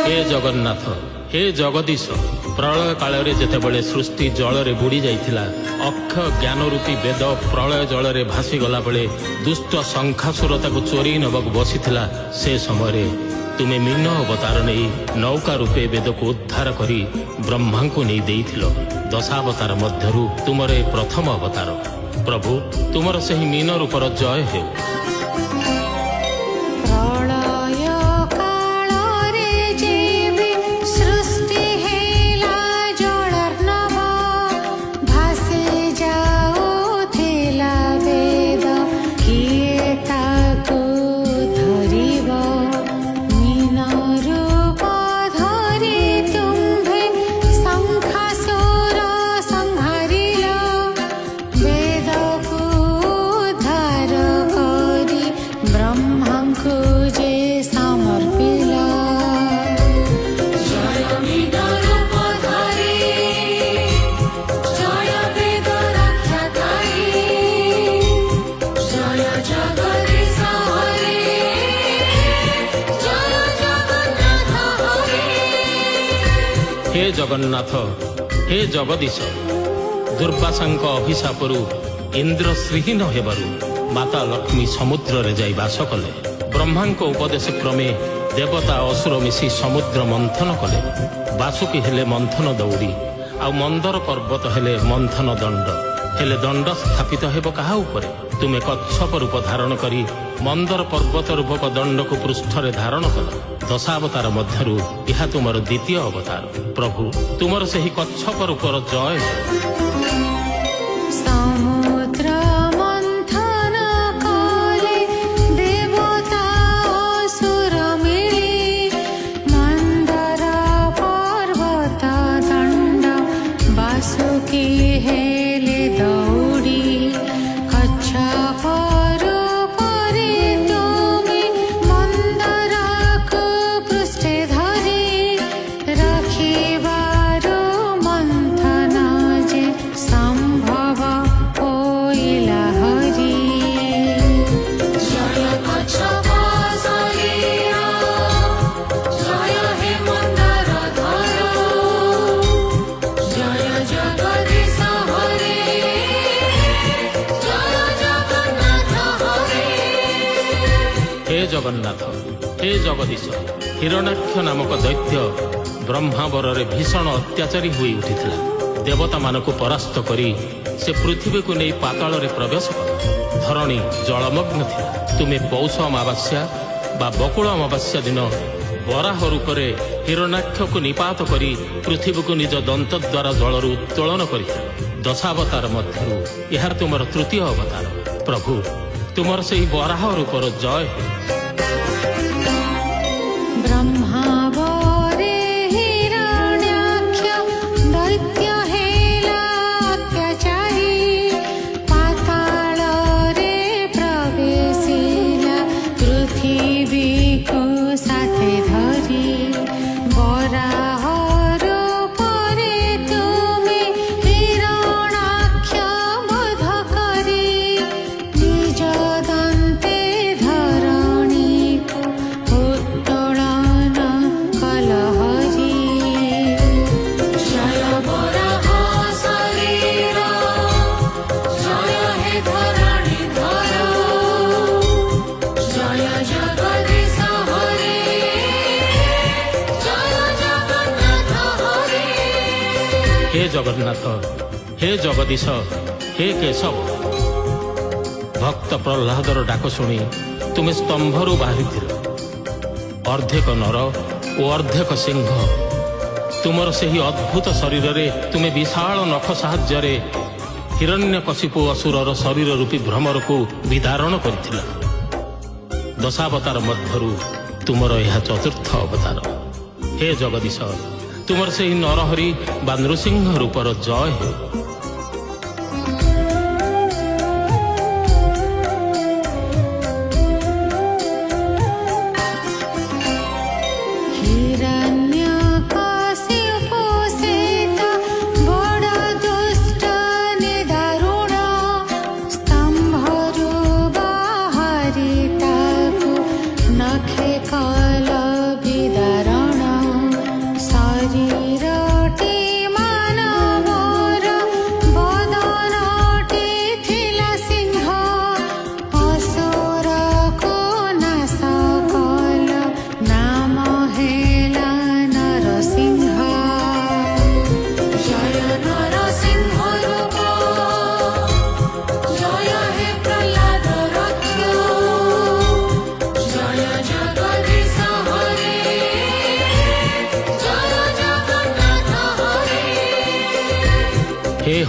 हे जगन्नाथ हे जगदीश प्रलय काल जेतेबेले सृष्टि जल बुड़ी जाइथिला अक्षय ज्ञान रूपी वेद प्रलय जल भासी गला बेले दुष्ट शंखासुर ताको चोरी नबक बसीथिला से समय तुमे मीन अवतार नहीं नौका रूपे वेद को उद्धार करी ब्रह्मा को नहीं देइथिलो। दशावतार मध्यरु तुमर प्रथम अवतार प्रभु तुमर सही मीन रूपर जय हे। हे जगन्नाथ हे जगदीश दुर्वासांक अभिशापरु इंद्र श्रीहीन हेबारु माता लक्ष्मी समुद्र रे जाई बास कले। ब्रह्मांक उपदेश क्रमे देवता असुर मिसी समुद्र मंथन कले। बासुकी हेले मंथन दौड़ी आ मंदर पर्वत हेले मंथन दंड हेले दंड स्थापित हेब कहा उपरे तुमे कच्छप रूप धारण करी मंदर पर्वत रूपक दंड को पृष्ठ रे धारण कल। दशावतार मध्यरु यह तुमर द्वितीय अवतार प्रभु तुमर सही कच्छप रूपर जय। हे जगन्नाथ हे जगदीश हिरण्याक्ष नामक दैत्य ब्रह्मावर भीषण अत्याचारी हुई उठिथिला। देवता मानक परास्त करी से पृथ्वी को नहीं पाताल रे प्रवेश कर धरणी जलमग्न थिला। तुमे पौष अमावास्या बा बकुल अमावास्या दिन वराह रूपरे हिरण्याक्ष को निपात करी पृथ्वी को निज दंत द्वारा जलर उत्तोलन कर। दशावतार मध्यरु यार तुमर तृतीय अवतार प्रभु तुमर से वराह रूपर जय। हे जगन्नाथ हे जगदीश हे केशव भक्त प्रह्लादर डाक शुणी तुम्हें स्तंभरू बाहरी अर्धेक नर और अर्धेक सिंह तुमर से ही अद्भुत शरीर रे तुम्हें विशाल नख साहाय्य हिरण्यकशिपु असुरर शरीर रूपी भ्रमर को विदारण करथिला। दशावतार मध्यरु तुमर यह चतुर्थ अवतार हे जगदीश तुमर से ही नरहरि बा नृसिंह रूपर जय हो। नखे काल विदारण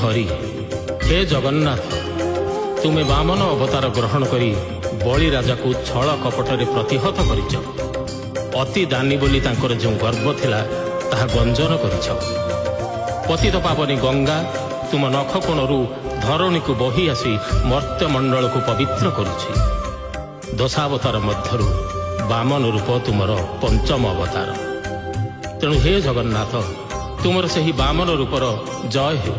ହରି, ହେ ଜଗନ୍ନାଥ, ତୁମେ ବାମନ ଅବତାର ଗ୍ରହଣ କରି ବଳି ରାଜାକୁ ଛଳ କପଟରେ ପ୍ରତିହତ କରିଛ। ଅତି ଦାନୀ ବୋଲି ତାଙ୍କର ଯେଉଁ ଗର୍ବ ଥିଲା ତାହା ଗଞ୍ଜନ କରିଛ। ପତିତ ପାବନୀ ଗଙ୍ଗା ତୁମ ନଖ କୋଣରୁ ଧରଣୀକୁ ବହି ଆସି ମର୍ତ୍ତ୍ୟମଣ୍ଡଳକୁ ପବିତ୍ର କରୁଛି। ଦଶାବତାର ମଧ୍ୟରୁ ବାମନ ରୂପ ତୁମର ପଞ୍ଚମ ଅବତାର। ତେଣୁ ହେ ଜଗନ୍ନାଥ, ତୁମର ସେହି ବାମନ ରୂପର ଜୟ ହେଉ।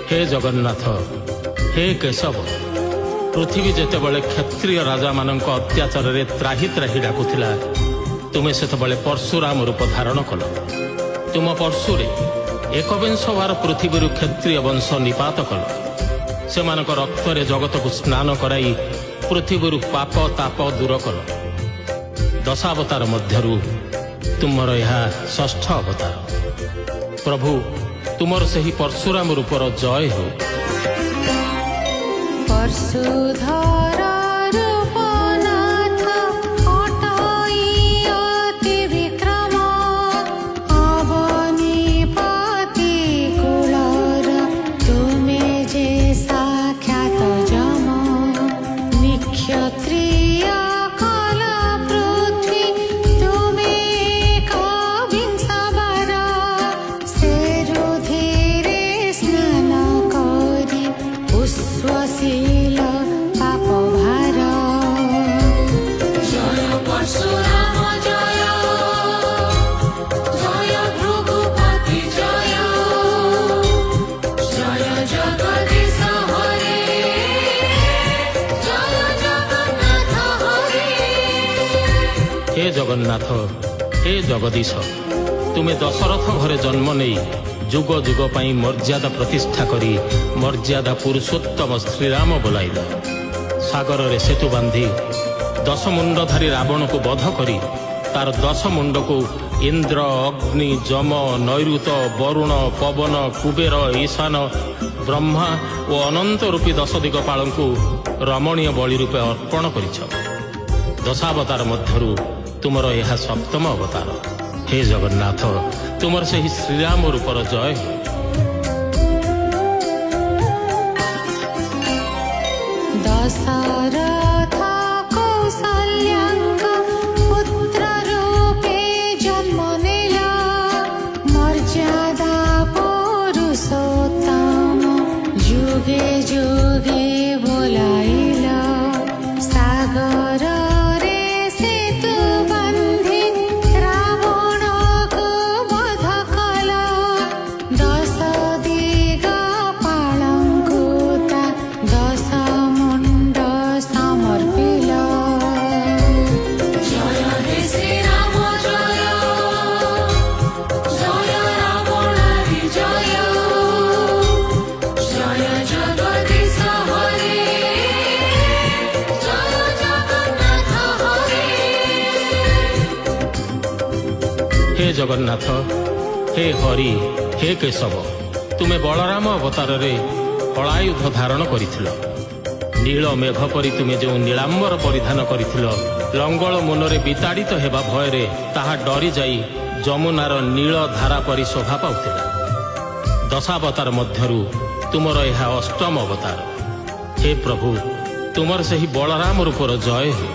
हे जगन्नाथ, हे केशव, पृथ्वी जेतेबळे क्षत्रिय राजा मानक अत्याचार त्राही त्राही डाकुला, तुमे सेतेबळे परशुराम रूप धारण कल। तुम परशुरे एकविंश बार पृथ्वी क्षत्रिय वंश निपात कल। सेमानक रक्तरे जगत को स्नान कराई पृथ्वी पाप ताप दूर कल। दशावतार मध्यरु तुमर यह षष्ठ अवतार। प्रभु, तुमर सही परशुराम रूपर जय हो। परशुधर रूपनाथ अटई अति विक्रम, अवनीपति कुलर तुमे जे साक्षात जम। निक्षत्रिय कल पृथ्वी तुमे एकविंश बर, सेरुधिरे स्नान करि पुष्पशील पाप भार। जय परशुराम जय, जय भृगुपति जय, जय जगदीश हरे, जय जगन्नाथ हरे। हे जगन्नाथ, हे जगदीश, तुमे दशरथ घरे जन्म नहीं जुग जुग पाई मर्यादा प्रतिष्ठा करी मर्यादा पुरुषोत्तम श्रीराम बोलाइल। सागर रे सेतु बांधी दश मुंडधारी रावण को वध करी तार 10 मुंड को इंद्र, अग्नि, जम, नैऋत, वरुण, पवन, कुबेर, ईशान, ब्रह्मा और अनंत रूपी 10 दिगपाल को रमणीय बलि रूपे अर्पण करिछ। दशावतार मध्यरु तुमर यह सप्तम अवतार। हे जगन्नाथ, तुमर से ही श्रीराम रूपर जय हो। दशरथ कौसल्याङ्क पुत्र रूपे जन्म नेला, मर्यादा पुरुषोत्तम जुगे जुगे बोलाइला। सागर रे सेतु बांधी रावण को वध कला, 10 दिगपालଙ୍କୁ ता 10 मुंड समर्पिला। जय हे श्री राम जय, जय रावणारी जय, जय जगदीश हरे, जय जगन्नाथ हरे। हे जगन्नाथ, हे हरि, हे केशव, तुमे बलराम अवतार रे कलायुध धारण करिथिल। नील मेघ परी तुमे जो नीलांबर परिधान करिथिल, लंगल मुनरे विताड़ित हेबा भयरे ताहा डरी जाई जमुनार नील धारा परी शोभा पाउथिला। दशावतार मध्यरु तुमर यह अष्टम अवतार। हे प्रभु, तुमर सही बलराम रूपर जय हो।